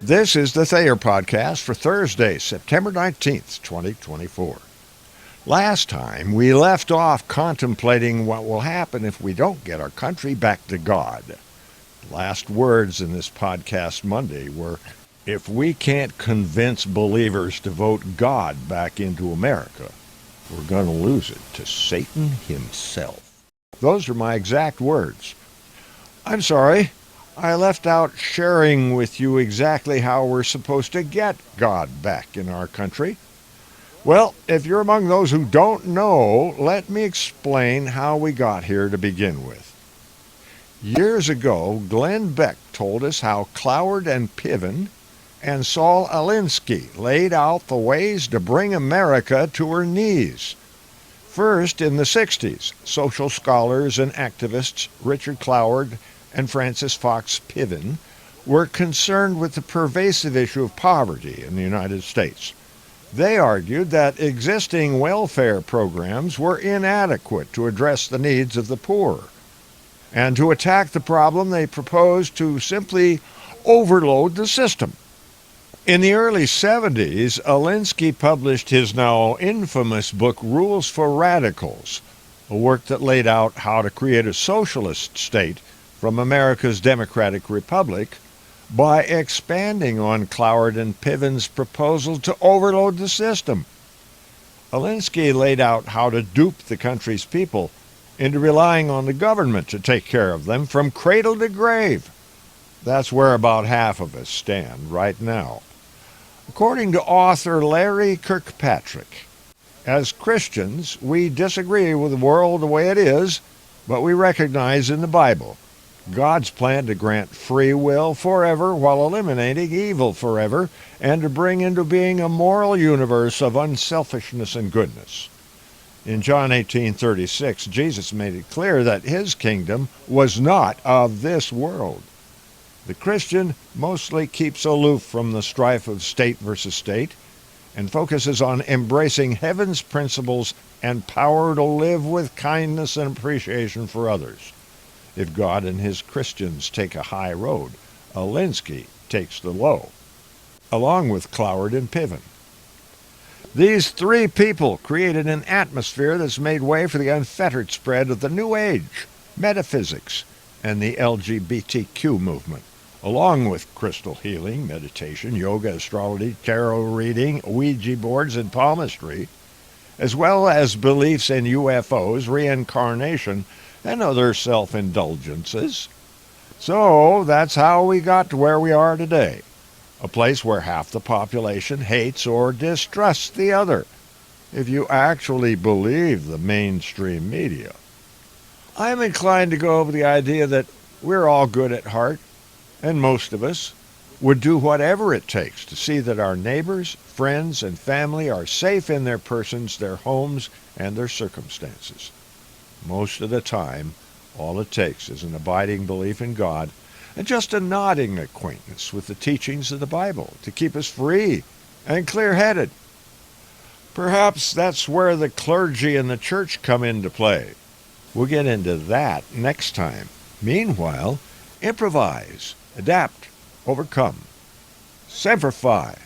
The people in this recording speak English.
This is the Thayer Podcast for Thursday, September 19th, 2024. Last time, we left off contemplating what will happen if we don't get our country back to God. The last words in this podcast Monday were, if we can't convince believers to vote God back into America, we're going to lose it to Satan himself. Those are my exact words. I'm sorry. I left out sharing with you exactly how we're supposed to get God back in our country. Well, if you're among those who don't know, let me explain how we got here to begin with. Years ago, Glenn Beck told us how Cloward and Piven and Saul Alinsky laid out the ways to bring America to her knees. First, in the 60s, social scholars and activists Richard Cloward and Francis Fox Piven were concerned with the pervasive issue of poverty in the United States. They argued that existing welfare programs were inadequate to address the needs of the poor. And to attack the problem, they proposed to simply overload the system. In the early 70s, Alinsky published his now infamous book, Rules for Radicals, a work that laid out how to create a socialist state from America's Democratic Republic by expanding on Cloward and Piven's proposal to overload the system. Alinsky laid out how to dupe the country's people into relying on the government to take care of them from cradle to grave. That's where about half of us stand right now. According to author Larry Kirkpatrick, as Christians, we disagree with the world the way it is, but we recognize in the Bible God's plan to grant free will forever while eliminating evil forever, and to bring into being a moral universe of unselfishness and goodness. In John 18:36, Jesus made it clear that his kingdom was not of this world. The Christian mostly keeps aloof from the strife of state versus state and focuses on embracing heaven's principles and power to live with kindness and appreciation for others. If God and his Christians take a high road, Alinsky takes the low, along with Cloward and Piven. These three people created an atmosphere that's made way for the unfettered spread of the New Age, metaphysics, and the LGBTQ movement, along with crystal healing, meditation, yoga, astrology, tarot reading, Ouija boards, and palmistry, as well as beliefs in UFOs, reincarnation, and other self-indulgences. So that's how we got to where we are today, a place where half the population hates or distrusts the other, if you actually believe the mainstream media. I'm inclined to go over the idea that we're all good at heart, and most of us would do whatever it takes to see that our neighbors, friends, and family are safe in their persons, their homes, and their circumstances. Most of the time, all it takes is an abiding belief in God and just a nodding acquaintance with the teachings of the Bible to keep us free and clear-headed. Perhaps that's where the clergy and the church come into play. We'll get into that next time. Meanwhile, improvise, adapt, overcome. Semper Fi.